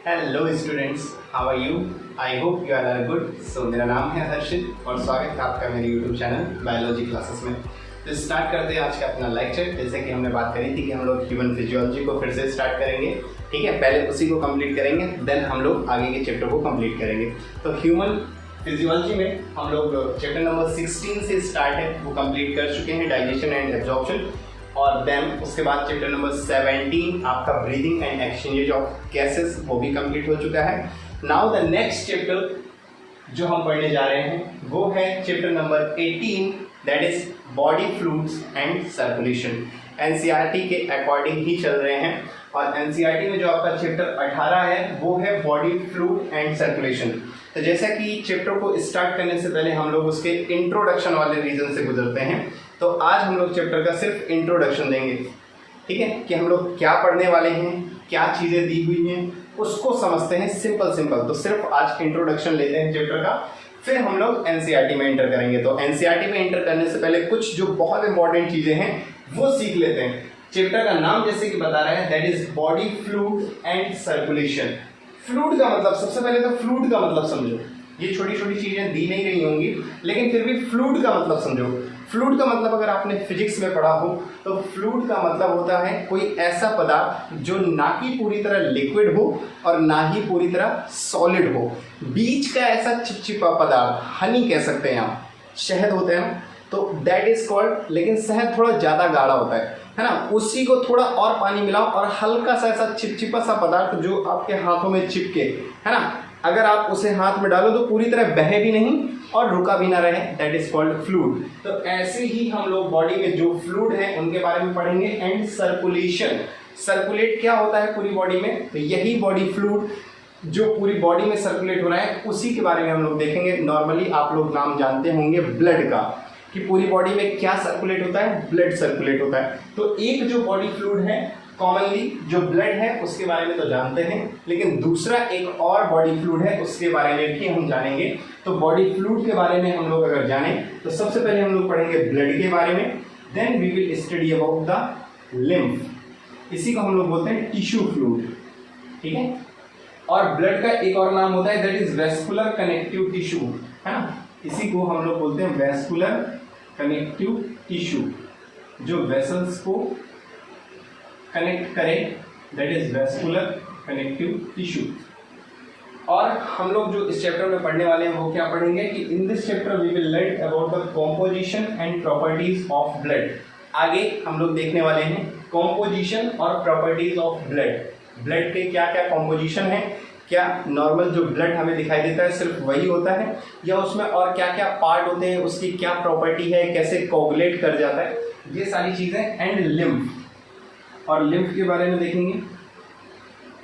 Hello students, how are you? I hope you are good. So मेरा नाम है हर्षित और स्वागत है आपका मेरे यूट्यूब चैनल बायोलॉजी क्लासेस में। तो स्टार्ट करते हैं आज का अपना लेक्चर। जैसे कि हमने बात करी थी कि हम लोग ह्यूमन फिजियोलॉजी को फिर से स्टार्ट करेंगे, ठीक है। पहले उसी को कंप्लीट करेंगे, देन हम लोग आगे के चैप्टर को कंप्लीट करेंगे। तो ह्यूमन फिजियोलॉजी में हम लोग चैप्टर नंबर 16 से स्टार्ट है, वो कंप्लीट कर चुके हैं, डाइजेशन एंड एब्जॉर्प्शन। और देन उसके बाद चैप्टर नंबर 17 आपका breathing and exchange of gases, वो भी कंप्लीट हो चुका है। नाउ द नेक्स्ट चैप्टर जो हम पढ़ने जा रहे हैं वो है chapter number 18, that is body fluids and circulation. NCERT के अकॉर्डिंग ही चल रहे हैं और एनसीईआरटी में जो आपका चैप्टर 18 है वो है बॉडी फ्लूइड एंड सर्कुलेशन। तो जैसा कि चैप्टर को स्टार्ट करने से पहले हम लोग उसके इंट्रोडक्शन वाले रीजन से गुजरते हैं। तो आज हम लोग चैप्टर का सिर्फ इंट्रोडक्शन देंगे, ठीक है, कि हम लोग क्या पढ़ने वाले हैं, क्या चीज़ें दी हुई हैं, उसको समझते हैं सिंपल। तो सिर्फ आज इंट्रोडक्शन लेते हैं चैप्टर का, फिर हम लोग एनसीईआरटी में एंटर करेंगे। तो एनसीईआरटी में एंटर करने से पहले कुछ जो बहुत इंपॉर्टेंट चीज़ें हैं वो सीख लेते हैं। चैप्टर का नाम जैसे कि बता रहा है, that is body fluid and circulation. Fluid का मतलब, सबसे पहले तो फ्लूइड का मतलब समझो। ये छोटी छोटी चीजें दी नहीं रही होंगी, लेकिन फिर भी फ्लूइड का मतलब समझो। फ्लूइड का मतलब अगर आपने फिजिक्स में पढ़ा हो तो फ्लूइड का मतलब होता है कोई ऐसा पदार्थ जो ना कि पूरी तरह लिक्विड हो और ना ही पूरी तरह सॉलिड हो, बीच का ऐसा चिपचिपा पदार्थ, हनी कह सकते हैं आप, शहद होते हैं ना, तो दैट इज कॉल्ड। लेकिन शहद थोड़ा ज़्यादा गाढ़ा होता है ना, उसी को थोड़ा और पानी मिलाओ और हल्का सा ऐसा चिपचिपा सा पदार्थ जो आपके हाथों में चिपके, है ना, अगर आप उसे हाथ में डालो तो पूरी तरह बहे भी नहीं और रुका भी ना रहे, दैट इज कॉल्ड फ्लूइड। तो ऐसे ही हम लोग बॉडी में जो फ्लूइड है उनके बारे में पढ़ेंगे। एंड सर्कुलेशन, सर्कुलेट क्या होता है पूरी बॉडी में, तो यही बॉडी फ्लूइड जो पूरी बॉडी में सर्कुलेट हो रहा है उसी के बारे में हम लोग देखेंगे। नॉर्मली आप लोग नाम जानते होंगे ब्लड का, कि पूरी बॉडी में क्या सर्कुलेट होता है, ब्लड सर्कुलेट होता है। तो एक जो बॉडी फ्लूइड है कॉमनली जो ब्लड है उसके बारे में तो जानते हैं, लेकिन दूसरा एक और बॉडी फ्लूइड है उसके बारे में भी हम जानेंगे। तो बॉडी फ्लूइड के बारे में हम लोग अगर जाने तो सबसे पहले हम लोग पढ़ेंगे ब्लड के बारे में, then we will study about the lymph. इसी को हम लोग बोलते हैं टिश्यू फ्लूइड, ठीक है। और ब्लड का एक और नाम होता है, that is vascular connective tissue, है ना, इसी को हम लोग बोलते हैं वेस्कुलर कनेक्टिव टिश्यू, जो वेसल्स को कनेक्ट करे, that is vascular connective tissue. और हम लोग जो इस चैप्टर में पढ़ने वाले हैं वो क्या पढ़ेंगे कि in this chapter we will learn about the composition and properties of blood. आगे हम लोग देखने वाले हैं कॉम्पोजिशन और प्रॉपर्टीज ऑफ ब्लड। ब्लड के क्या क्या कॉम्पोजिशन है, क्या नॉर्मल जो ब्लड हमें दिखाई देता है सिर्फ वही होता है, या उसमें और क्या क्या पार्ट होते हैं, उसकी क्या प्रॉपर्टी है, कैसे कोगुलेट कर जाता है, ये सारी चीज़ें। एंड लिम्फ, और लिम्फ के बारे में देखेंगे।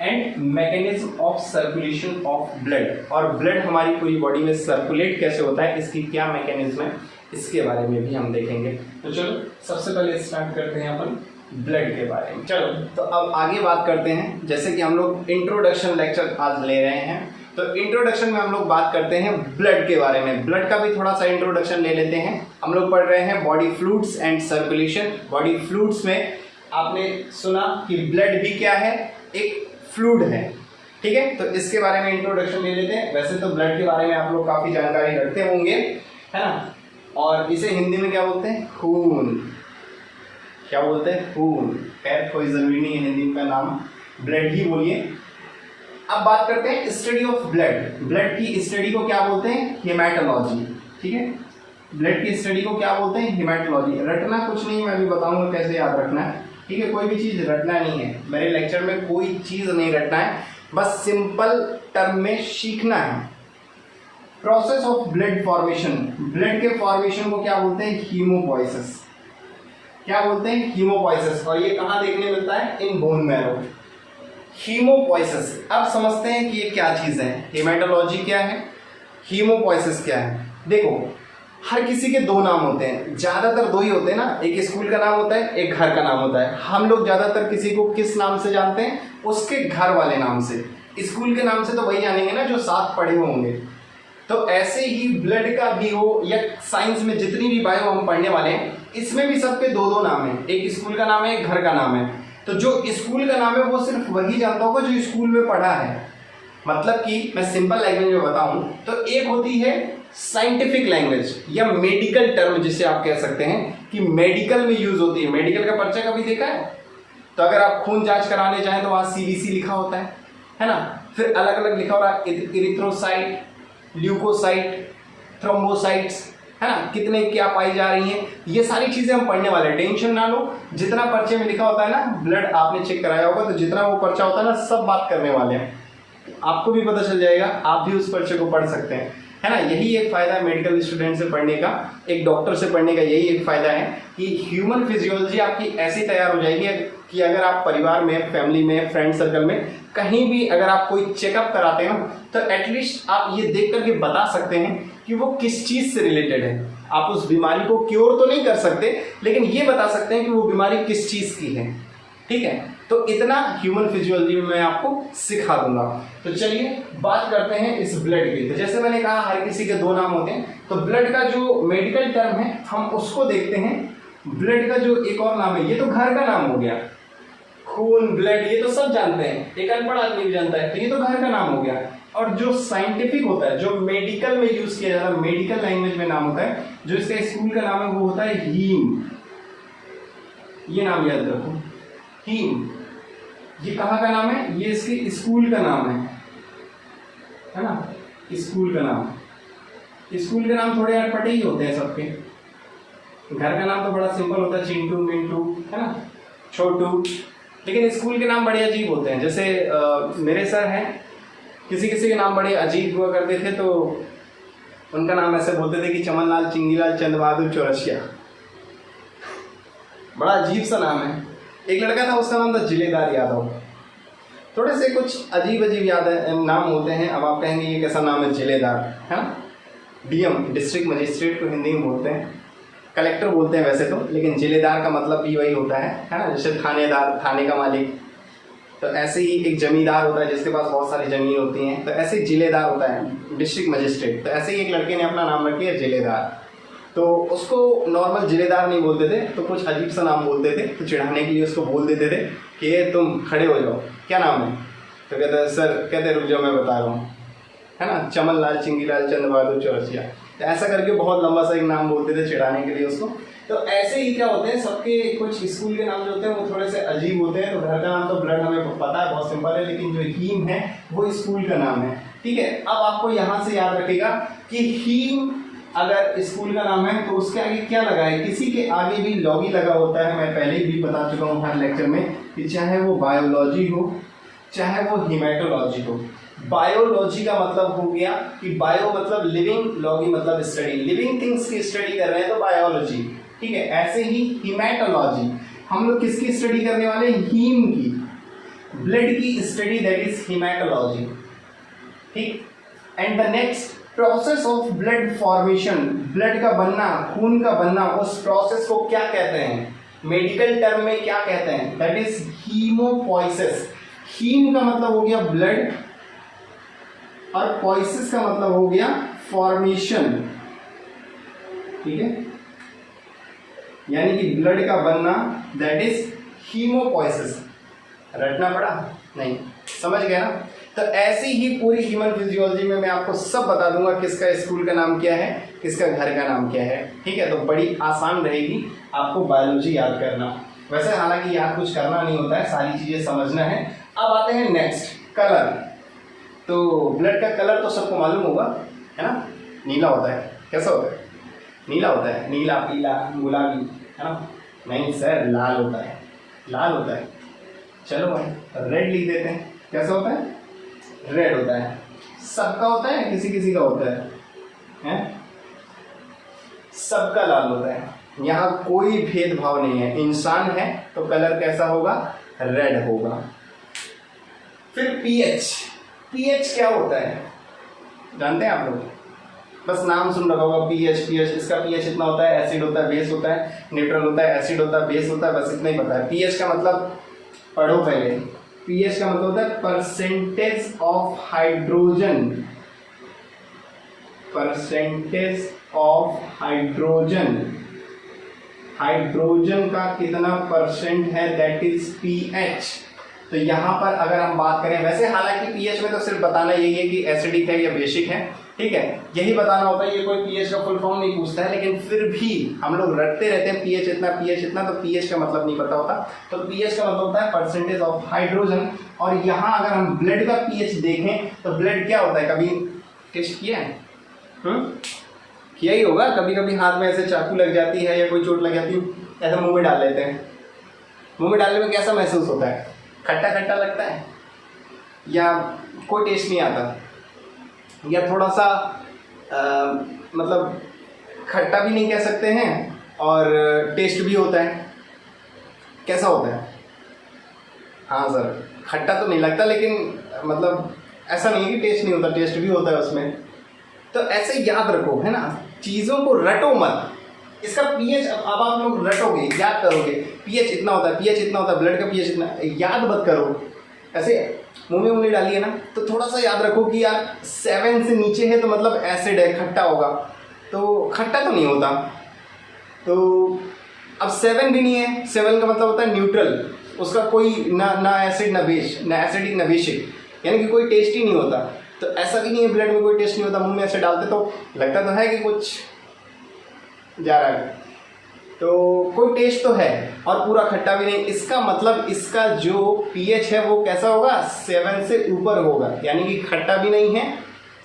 And mechanism of circulation of blood, और ब्लड हमारी पूरी बॉडी में सर्कुलेट कैसे होता है, इसकी क्या मैकेनिज्म है, इसके बारे में भी हम देखेंगे। तो चलो सबसे पहले स्टार्ट करते हैं अपन ब्लड के बारे में। चलो तो अब आगे बात करते हैं। जैसे कि हम लोग इंट्रोडक्शन लेक्चर आज ले रहे हैं, तो इंट्रोडक्शन में हम लोग बात करते हैं ब्लड के बारे में। ब्लड का भी थोड़ा सा इंट्रोडक्शन ले लेते हैं। हम लोग पढ़ रहे हैं body fluids and circulation. Body fluids में आपने सुना कि ब्लड भी क्या है, एक फ्लूइड है, ठीक है। तो इसके बारे में इंट्रोडक्शन ले लेते हैं। वैसे तो ब्लड के बारे में आप लोग काफ़ी जानकारी रखते होंगे, है ना, और इसे हिंदी में क्या बोलते हैं, खून। क्या बोलते हैं, खून। खैर कोई ज़रूरी नहीं है हिंदी का नाम, ब्लड ही बोलिए। अब बात करते हैं स्टडी ऑफ ब्लड। ब्लड की स्टडी को क्या बोलते हैं, हेमाटोलॉजी, ठीक है। ब्लड की स्टडी को क्या बोलते हैं, हेमाटोलॉजी। रटना कुछ नहीं, मैं अभी बताऊंगा कैसे याद रखना है, ठीक है। कोई भी चीज़ रटना नहीं है, मेरे लेक्चर में कोई चीज़ नहीं रटना है, बस सिंपल टर्म में सीखना है। Process of blood formation, blood के फॉर्मेशन को क्या बोलते हैं, हीमोपोइसिस। क्या बोलते हैं, हीमोपोइसिस। और ये कहाँ देखने मिलता है, इन बोन मैरो। हीमोपोइसिस, अब समझते हैं कि ये क्या चीज़ है, हेमाटोलॉजी क्या है, हीमोपोइसिस क्या है। देखो हर किसी के दो नाम होते हैं, ज़्यादातर दो ही होते हैं ना, एक स्कूल का नाम होता है, एक घर का नाम होता है। हम लोग ज़्यादातर किसी को किस नाम से जानते हैं, उसके घर वाले नाम से। स्कूल के नाम से तो वही जानेंगे ना जो साथ पढ़े होंगे। तो ऐसे ही ब्लड का भी हो, या साइंस में जितनी भी बायो हम पढ़ने वाले हैं, इसमें भी सबके दो दो नाम है, एक स्कूल का नाम है, एक घर का नाम है। तो जो स्कूल का नाम है वो सिर्फ वही जानता होगा जो स्कूल में पढ़ा है, मतलब कि मैं सिंपल लैंग्वेज में बताऊं तो एक होती है साइंटिफिक लैंग्वेज या मेडिकल टर्म, जिसे आप कह सकते हैं कि मेडिकल में यूज होती है। मेडिकल का पर्चा कभी देखा है? तो अगर आप खून जांच कराने जाएं तो वहां सीबीसी लिखा होता है ना। फिर अलग अलग लिखा हो रहा है, इरिथ्रोसाइट, ल्यूकोसाइट, थ्रोम्बोसाइट्स, है ना, कितने क्या पाई जा रही हैं, ये सारी चीजें हम पढ़ने वाले हैं। टेंशन ना लो, जितना पर्चे में लिखा होता है ना, ब्लड आपने चेक कराया होगा तो जितना वो पर्चा होता है ना, सब बात करने वाले हैं। आपको भी पता चल जाएगा, आप भी उस पर्चे को पढ़ सकते हैं, है ना। यही एक फायदा है मेडिकल स्टूडेंट से पढ़ने का, एक डॉक्टर से पढ़ने का यही एक फायदा है कि ह्यूमन फिजियोलॉजी आपकी ऐसी तैयार हो जाएगी कि अगर आप परिवार में, फैमिली में, फ्रेंड सर्कल में कहीं भी अगर आप कोई चेकअप कराते हैं तो एटलीस्ट आप ये देख करके बता सकते हैं कि वो किस चीज से रिलेटेड है। आप उस बीमारी को क्योर तो नहीं कर सकते, लेकिन ये बता सकते हैं कि वो बीमारी किस चीज की है, ठीक है। तो इतना ह्यूमन फिजियोलॉजी में मैं आपको सिखा दूंगा। तो चलिए बात करते हैं इस ब्लड की। तो जैसे मैंने कहा हर किसी के दो नाम होते हैं, तो ब्लड का जो मेडिकल टर्म है हम उसको देखते हैं। ब्लड का जो एक और नाम है, ये तो घर का नाम हो गया, खून, ब्लड, ये तो सब जानते हैं, एक अनपढ़ आदमी भी जानता है, तो ये तो घर का नाम हो गया। और जो साइंटिफिक होता है, जो मेडिकल में यूज किया जाता है, मेडिकल लैंग्वेज में नाम होता है, जो इसका स्कूल का नाम है वो होता है हीम। ये नाम याद रखो, हीम। ये कहाँ का नाम है? ये इसके स्कूल का नाम है ना, स्कूल का नाम। स्कूल के नाम थोड़े अटपटे ही होते हैं सबके। घर का नाम तो बड़ा सिंपल होता है, चिंटू, मिंटू, है ना, छोटू। लेकिन स्कूल के नाम बड़े अजीब होते हैं। जैसे मेरे सर हैं, किसी किसी के नाम बड़े अजीब हुआ करते थे, तो उनका नाम ऐसे बोलते थे कि चमन लाल, चिंगीलाल, चंद बहादुर चौरसिया। बड़ा अजीब सा नाम है। एक लड़का था, उसका नाम था जिलेदार यादव। थोड़े से कुछ अजीब अजीब याद नाम होते हैं। अब आप कहेंगे ये कैसा नाम है जिलेदार, है ना। डीएम, डिस्ट्रिक्ट मजिस्ट्रेट को हिंदी में बोलते हैं, कलेक्टर बोलते हैं वैसे तो, लेकिन जिलेदार का मतलब भी वही होता है ना। जैसे थानेदार, थाने का मालिक, तो ऐसे ही एक जमींदार होता है जिसके पास बहुत सारी जमीन होती हैं, तो ऐसे ही जिलेदार होता है, डिस्ट्रिक्ट मजिस्ट्रेट। तो ऐसे ही एक लड़के ने अपना नाम रख लिया जिलेदार। तो उसको नॉर्मल जिलेदार नहीं बोलते थे, तो कुछ अजीब सा नाम बोलते थे, तो चिढ़ाने के लिए उसको बोल देते थे कि ये तुम खड़े हो जाओ, क्या नाम है? तो कहते सर, कहते रुक जाओ मैं बता रहा हूँ, है ना, चमन लाल, चिंगीलाल, चंद बहादुर चौरसिया। तो ऐसा करके बहुत लंबा सा एक नाम बोलते थे चिढ़ाने के लिए उसको। तो ऐसे ही क्या होते हैं, सबके कुछ स्कूल के नाम जो होते हैं वो थोड़े से अजीब होते हैं। तो घर का नाम तो ब्लड हमें पता है, बहुत सिंपल है, लेकिन जो हीम है वो स्कूल का नाम है, ठीक है। अब आपको यहाँ से याद रखेगा कि हीम अगर स्कूल का नाम है तो उसके आगे क्या लगा है, किसी के आगे भी लॉगी लगा होता है। मैं पहले भी बता चुका हूँ हर लेक्चर में कि चाहे वो बायोलॉजी हो चाहे वो हिमेटोलॉजी हो। बायोलॉजी का मतलब हो गया कि बायो मतलब लिविंग, लॉगी मतलब स्टडी, लिविंग थिंग्स की स्टडी कर रहे हैं तो बायोलॉजी, ठीक है। ऐसे ही हिमेटोलॉजी, हम लोग किसकी स्टडी करने वाले हैं? हीम की, ब्लड की स्टडी, दैट इज हिमेटोलॉजी, ठीक। And the next process of blood formation, blood का बनना, खून का बनना, उस प्रोसेस को क्या कहते हैं? मेडिकल टर्म में क्या कहते हैं? That is haemopoiesis. हीम का मतलब हो गया ब्लड और पोइसिस का मतलब हो गया फॉर्मेशन, ठीक है। यानी कि ब्लड का बनना, दैट इज हीमोपोइसिस। रटना पड़ा? नहीं, समझ गया ना। तो ऐसी ही पूरी ह्यूमन फिजियोलॉजी में मैं आपको सब बता दूंगा, किसका स्कूल का नाम क्या है, किसका घर का नाम क्या है, ठीक है। तो बड़ी आसान रहेगी आपको बायोलॉजी याद करना। वैसे हालांकि याद कुछ करना नहीं होता है, सारी चीजें समझना है। अब आते हैं नेक्स्ट, कलर। तो ब्लड का कलर तो सबको मालूम होगा, है ना, नीला होता है। कैसा होता है? नीला होता है, नीला, पीला, गुलाबी, है ना। नहीं सर, लाल होता है, लाल होता है। चलो भाई रेड लिख देते हैं। कैसा होता है? रेड होता है। सबका होता है, किसी किसी का होता है? सबका लाल होता है। यहाँ कोई भेदभाव नहीं है। इंसान है तो कलर कैसा होगा? रेड होगा। फिर पीएच, पीएच क्या होता है जानते हैं आप लोग? बस नाम सुन रखा होगा, पीएच, पीएच, इसका पीएच इतना होता है, एसिड होता है, बेस होता है, न्यूट्रल होता है, एसिड होता है, बेस होता है, बस इतना ही पता है। पीएच का मतलब पढ़ो पहले। पीएच का मतलब होता है percentage of hydrogen, percentage of hydrogen, hydrogen का कितना परसेंट है, दैट इज पीएच। तो यहाँ पर अगर हम बात करें, वैसे हालांकि पीएच में तो सिर्फ बताना यही है कि एसिडिक है या बेसिक है, ठीक है, यही बताना होता है, ये कोई पीएच का फुल फॉर्म नहीं पूछता है, लेकिन फिर भी हम लोग रटते रहते हैं पीएच इतना, तो पीएच का मतलब नहीं पता होता। तो पीएच का मतलब होता है परसेंटेज ऑफ हाइड्रोजन। और यहाँ अगर हम ब्लड का पीएच देखें तो ब्लड क्या होता है, कभी टेस्ट किया है? किया ही होगा, कभी कभी हाथ में ऐसे चाकू लग जाती है या कोई चोट लग जाती है, ऐसा मुंह में डाल लेते हैं। मुंह में डालने में कैसा महसूस होता है? खट्टा खट्टा लगता है या कोई टेस्ट नहीं आता, या थोड़ा सा मतलब खट्टा भी नहीं कह सकते हैं और टेस्ट भी होता है, कैसा होता है? हाँ सर, खट्टा तो नहीं लगता, लेकिन मतलब ऐसा नहीं है कि टेस्ट नहीं होता, टेस्ट भी होता है उसमें। तो ऐसे याद रखो, है ना, चीज़ों को रटो मत। इसका पीएच अब आप लोग रटोगे, याद करोगे, पीएच इतना होता है, पीएच इतना होता है, ब्लड का पीएच इतना, याद मत करो। ऐसे मुंह में उंगली डालिए ना, तो थोड़ा सा याद रखो कि यार 7 से नीचे है तो मतलब एसिड है, खट्टा होगा, तो खट्टा तो नहीं होता। तो अब 7 भी नहीं है, 7 का मतलब होता है न्यूट्रल, उसका कोई ना एसिड ना बेस, ना एसिडिक ना बेसिक, यानी कि कोई टेस्ट ही नहीं होता। तो ऐसा भी नहीं है ब्लड में कोई टेस्ट नहीं होता, मुंह में ऐसे डालते तो लगता तो है कि कुछ जा रहा है, तो कोई टेस्ट तो है और पूरा खट्टा भी नहीं। इसका मतलब इसका जो पीएच है वो कैसा होगा? 7 से ऊपर होगा, यानी कि खट्टा भी नहीं है,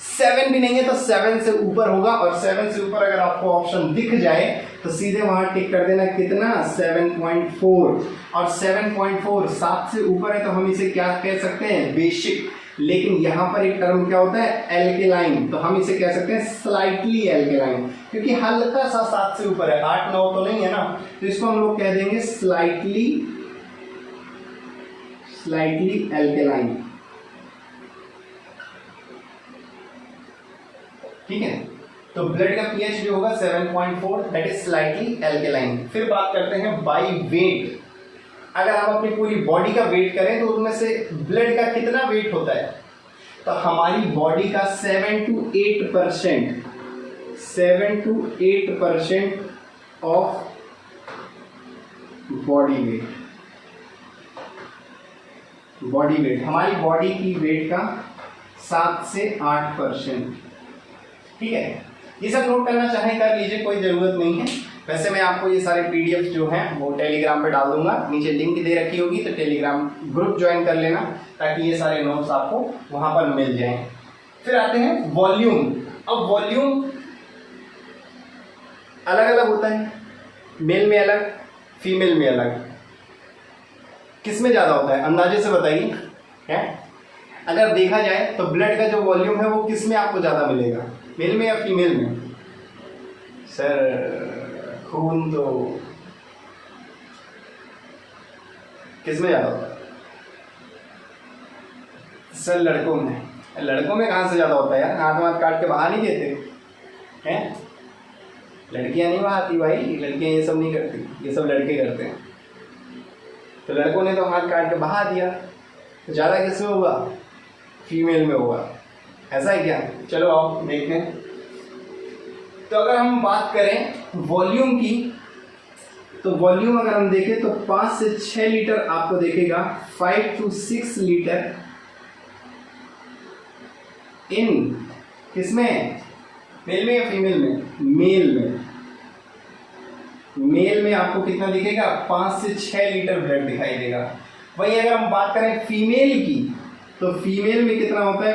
7 भी नहीं है, तो 7 से ऊपर होगा। और 7 से ऊपर अगर आपको ऑप्शन दिख जाए तो सीधे वहां टिक कर देना, कितना? 7.4। और 7.4 7 से ऊपर है तो हम इसे क्या कह सकते हैं? बेसिक। लेकिन यहाँ पर एक टर्म क्या होता है? एल्केलाइन, तो हम इसे कह सकते हैं स्लाइटली एल्केलाइन, क्योंकि हल्का सा 7 से ऊपर है, 8-9 तो नहीं है ना, तो इसको हम लोग कह देंगे स्लाइटली एल्केलाइन। ठीक है, तो ब्लड का पीएच जो होगा 7.4, दैट इज स्लाइटली एल्केलाइन। फिर बात करते हैं बाय वेट। अगर हम अपनी पूरी बॉडी का वेट करें तो उसमें से ब्लड का कितना वेट होता है? तो हमारी बॉडी का 7 to 8% ऑफ बॉडी वेट, हमारी बॉडी की वेट का 7 से 8%। ठीक है, ये सब नोट करना चाहें कर लीजिए, कोई ज़रूरत नहीं है। वैसे मैं आपको ये सारे पीडीएफ जो हैं वो टेलीग्राम पे डाल दूंगा, नीचे लिंक दे रखी होगी, तो टेलीग्राम ग्रुप ज्वाइन कर लेना ताकि ये सारे नोट्स आपको वहाँ पर मिल जाएं। फिर आते हैं वॉल्यूम। अब वॉल्यूम अलग अलग होता है, मेल में अलग, फीमेल में अलग। किस में ज़्यादा होता है अंदाजे से बताइए? है अगर देखा जाए तो ब्लड का जो वॉल्यूम है वो किस में आपको ज़्यादा मिलेगा, मेल में या फीमेल में? सर खून तो किस में ज़्यादा होता है? सर लड़कों में। लड़कों में कहाँ से ज़्यादा होता है यार? हाथ काट के बहा नहीं देते हैं? लड़कियाँ नहीं बहाती भाई, लड़कियाँ ये सब नहीं करती, ये सब लड़के करते हैं। तो लड़कों ने तो हाथ काट के बहा दिया, तो ज़्यादा किस में होगा? फीमेल में होगा। ऐसा है क्या? चलो आओ देखते हैं। तो अगर हम बात करें वॉल्यूम की, तो वॉल्यूम अगर हम देखें तो 5 से 6 लीटर आपको देखेगा, 5 to 6 लीटर इन किसमें? मेल में या फीमेल में? मेल में आपको कितना दिखेगा? 5 से 6 लीटर ब्लड दिखाई देगा। वही अगर हम बात करें फीमेल की, तो फीमेल में कितना होता है?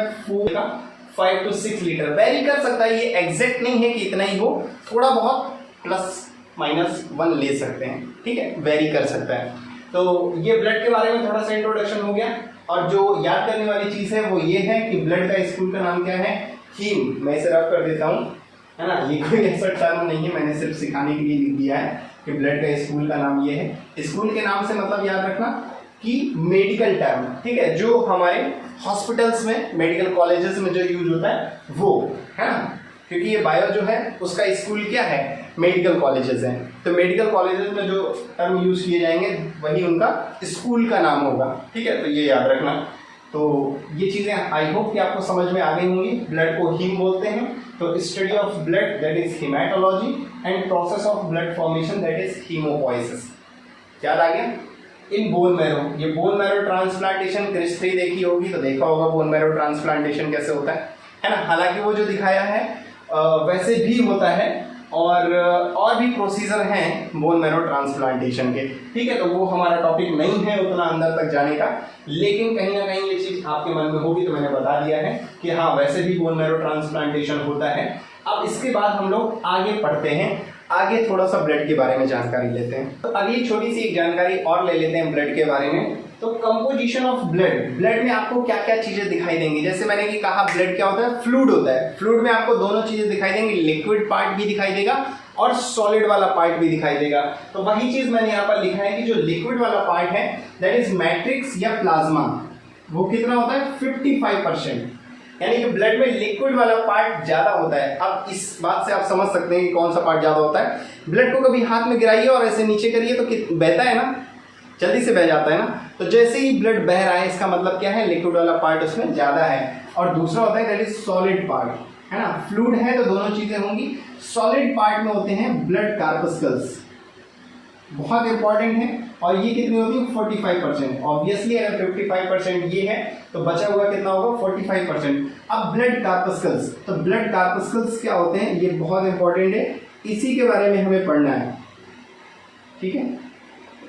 5 to 6 लीटर। वेरी कर सकता है, ये एग्जैक्ट नहीं है कि इतना ही हो, थोड़ा बहुत +-1 ले सकते हैं। ठीक है, वेरी कर सकता है। तो ये ब्लड के बारे में थोड़ा सा इंट्रोडक्शन हो गया। और जो याद करने वाली चीज़ है वो ये है कि ब्लड का स्कूल का नाम क्या है? हीम। मैं इसे रफ कर देता हूँ, है ना, ये कोई ऐसा टर्म नहीं है, मैंने सिर्फ सिखाने के लिए लिख दिया है कि ब्लड का स्कूल का नाम ये है। स्कूल के नाम से मतलब याद रखना कि मेडिकल टर्म, ठीक है, जो हमारे हॉस्पिटल्स में, मेडिकल कॉलेजेस में जो यूज होता है वो, है ना, क्योंकि ये बायो जो है उसका स्कूल क्या है? मेडिकल कॉलेजेस हैं। तो मेडिकल कॉलेजेस में जो टर्म यूज किए जाएंगे वही उनका स्कूल का नाम होगा। ठीक है, तो ये याद रखना। तो ये चीज़ें आई होप कि आपको समझ में आ गई होंगी। ब्लड को हीम बोलते हैं, तो study of blood that is haematology and process of blood formation that is haemopoiesis. याद आ गया? In bone marrow. ये बोन मैरो ट्रांसप्लांटेशन क्रिस 3 देखी होगी तो देखा होगा बोन मैरो ट्रांसप्लांटेशन कैसे होता है ना। हालांकि वो जो दिखाया है वैसे भी होता है और भी प्रोसीजर हैं बोन मैरो ट्रांसप्लांटेशन के, ठीक है। तो वो हमारा टॉपिक नहीं है उतना अंदर तक जाने का, लेकिन कहीं ना कहीं ये चीज आपके मन में होगी तो मैंने बता दिया है कि हाँ वैसे भी बोन मैरो ट्रांसप्लांटेशन होता है। अब इसके बाद हम लोग आगे पढ़ते हैं, आगे थोड़ा सा ब्लड के बारे में जानकारी लेते हैं। तो अगली छोटी सी एक जानकारी और ले लेते हैं ब्लड के बारे में। तो कंपोजिशन ऑफ ब्लड, ब्लड में आपको क्या क्या चीजें दिखाई देंगी। जैसे मैंने कि कहा ब्लड क्या होता है, फ्लूइड होता है। फ्लूइड में आपको दोनों चीजें दिखाई देंगी, लिक्विड पार्ट भी दिखाई देगा और सॉलिड वाला पार्ट भी दिखाई देगा। तो वही चीज मैंने यहाँ पर लिखा है कि जो लिक्विड वाला पार्ट है दैट इज मैट्रिक्स या प्लाज्मा, वो कितना होता है 55%, यानी कि ब्लड में लिक्विड वाला पार्ट ज्यादा होता है। अब इस बात से आप समझ सकते हैं कि कौन सा पार्ट ज्यादा होता है। ब्लड को कभी हाथ में गिराइए और ऐसे नीचे करिए तो बहता है ना, जल्दी से बह जाता है ना। तो जैसे ही ब्लड बह रहा है इसका मतलब क्या है, लिक्विड वाला पार्ट उसमें ज्यादा है। और दूसरा होता है दैट इज सॉलिड पार्ट, है ना। फ्लूइड है तो दोनों चीजें होंगी। सॉलिड पार्ट में होते हैं ब्लड कार्पस्कल्स, बहुत इंपॉर्टेंट है। और ये कितनी होती है 45%। ऑब्वियसली अगर 55% ये है तो बचा हुआ कितना होगा 45%। अब ब्लड कार्पस्कल्स, तो ब्लड कार्पस्कल्स क्या होते हैं ये बहुत इंपॉर्टेंट है, इसी के बारे में हमें पढ़ना है, ठीक है।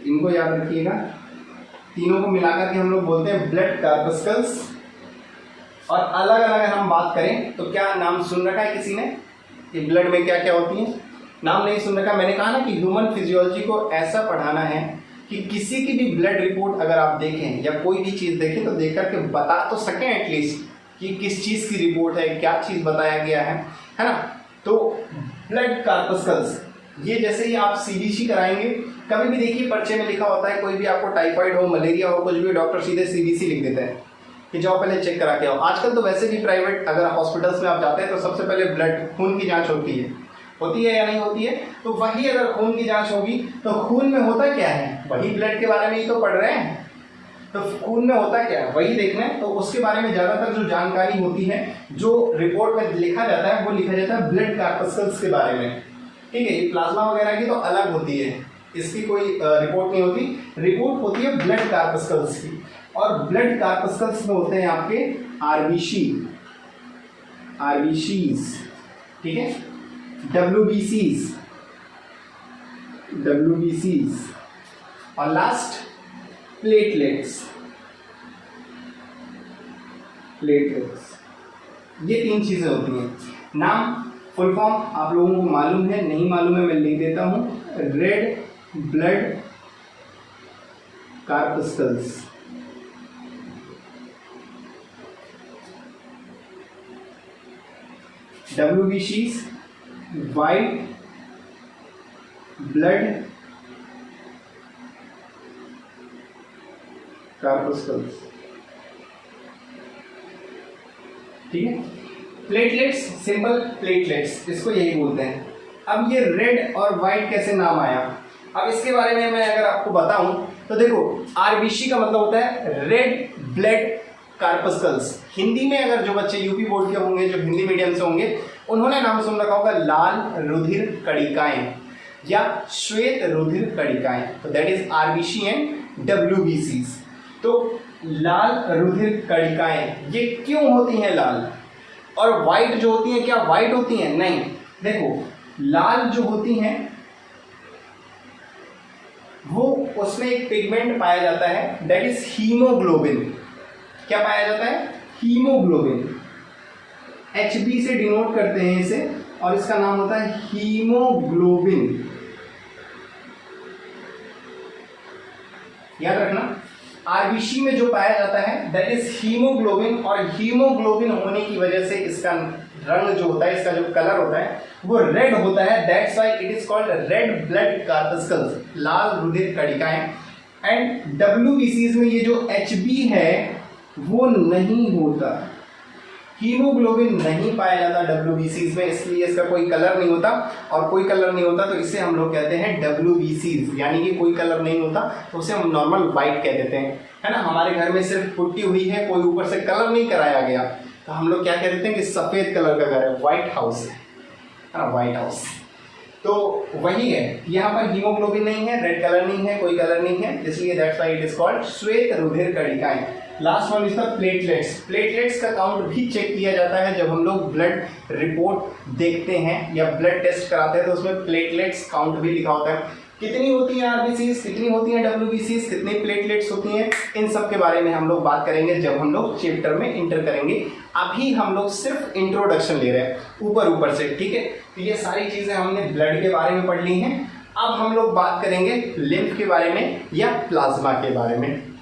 इनको याद रखिएगा, तीनों को मिलाकर के हम लोग बोलते हैं ब्लड कार्पस्कल्स। और अलग अलग अगर हम बात करें तो क्या नाम सुन रखा है किसी ने कि ब्लड में क्या क्या होती है, नाम नहीं सुन रखा। मैंने कहा ना कि ह्यूमन फिजियोलॉजी को ऐसा पढ़ाना है कि किसी की भी ब्लड रिपोर्ट अगर आप देखें या कोई भी चीज़ देखें तो देख करके बता तो सकें एटलीस्ट कि किस चीज़ की रिपोर्ट है, क्या चीज़ बताया गया है ना। तो ब्लड कार्पस्कल्स ये जैसे ही आप सीबीसी कराएंगे, कभी भी देखिए पर्चे में लिखा होता है, कोई भी आपको टाइफाइड हो, मलेरिया हो, कुछ भी, डॉक्टर सीधे सीबीसी लिख देते हैं कि जाओ पहले चेक करा के आओ। आजकल तो वैसे भी प्राइवेट अगर हॉस्पिटल्स में आप जाते हैं तो सबसे पहले ब्लड खून की जांच होती है या नहीं होती है। तो वही अगर खून की जांच होगी तो खून में होता क्या है, वही ब्लड के बारे में ही तो पढ़ रहे हैं। तो खून में होता क्या है वही देखना है। तो उसके बारे में ज्यादातर जो जानकारी होती है, जो रिपोर्ट में लिखा जाता है, वो लिखा जाता है ब्लड कार्पस्कल्स के बारे में, ठीक है। प्लाज्मा वगैरह की तो अलग होती है, इसकी कोई रिपोर्ट नहीं होती, रिपोर्ट होती है ब्लड कार्पस्कल्स की। और ब्लड कार्पस्कल्स में होते हैं आपके आरबीसीज, ठीक है, डब्ल्यूबीसीज और लास्ट प्लेटलेट्स। ये तीन चीजें होती हैं। नाम फुल फॉर्म आप लोगों को मालूम है, नहीं मालूम है मैं लिख देता हूं, red blood corpuscles, WBCs white blood corpuscles, ठीक है। प्लेटलेट्स, सिंपल प्लेटलेट्स इसको यही बोलते हैं। अब ये रेड और व्हाइट कैसे नाम आया, अब इसके बारे में मैं अगर आपको बताऊं तो देखो, आरबीसी का मतलब होता है रेड ब्लड कार्पस्कल्स। हिंदी में अगर जो बच्चे यूपी बोर्ड के होंगे, जो हिंदी मीडियम से होंगे, उन्होंने नाम सुन रखा होगा लाल रुधिर कणिकाएं या श्वेत रुधिर कणिकाएं। तो दैट इज आरबीसी एंड डब्ल्यूबीसीज। तो लाल रुधिर कणिकाएं ये क्यों होती हैं लाल, और व्हाइट जो होती हैं क्या व्हाइट होती हैं, नहीं। देखो लाल जो होती हैं वो उसमें एक पिगमेंट पाया जाता है दैट इज हीमोग्लोबिन। क्या पाया जाता है, हीमोग्लोबिन। HB से डिनोट करते हैं इसे और इसका नाम होता है हीमोग्लोबिन, याद रखना। आरबीसी में जो पाया जाता है दैट इज हीमोग्लोबिन, और हीमोग्लोबिन होने की वजह से इसका रंग जो होता है, इसका जो कलर होता है वो रेड होता है। That's why it is called red blood corpuscles, लाल रुधिर कणिकाएं। एंड डब्ल्यूबीसीज में ये जो HB है वो नहीं होता, हीमोग्लोबिन नहीं पाया जाता डब्ल्यूबीसीज में, इसलिए इसका कोई कलर नहीं होता। और कोई कलर नहीं होता तो इसे हम लोग कहते हैं डब्ल्यूबीसीज, यानी कि कोई कलर नहीं होता तो उसे हम नॉर्मल वाइट कह देते हैं, है ना। हमारे घर में सिर्फ पुट्टी हुई है, कोई ऊपर से कलर नहीं कराया गया, तो हम लोग क्या कह देते हैं कि सफेद कलर का घर है, व्हाइट हाउस है ना, व्हाइट हाउस। तो वही है, यहाँ पर हीमोग्लोबिन नहीं है, रेड कलर नहीं है, कोई कलर नहीं है, इसलिए that's why it is called श्वेत रुधिर कणिकाएं। Last one is the platelets. Platelets का काउंट भी चेक किया जाता है जब हम लोग ब्लड रिपोर्ट देखते हैं या ब्लड टेस्ट कराते हैं, तो उसमें प्लेटलेट्स काउंट भी लिखा होता है। कितनी होती हैं आरबीसीज, कितनी होती हैं डब्ल्यूबीसीज, कितनी प्लेटलेट्स होती हैं, इन सब के बारे में हम लोग बात करेंगे जब हम लोग चैप्टर में इंटर करेंगे। अभी हम लोग सिर्फ इंट्रोडक्शन ले रहे हैं ऊपर से, ठीक है। तो ये सारी चीजें हमने ब्लड के बारे में पढ़ ली हैं। अब हम लोग बात करेंगे लिम्फ के बारे में या प्लाज्मा के बारे में।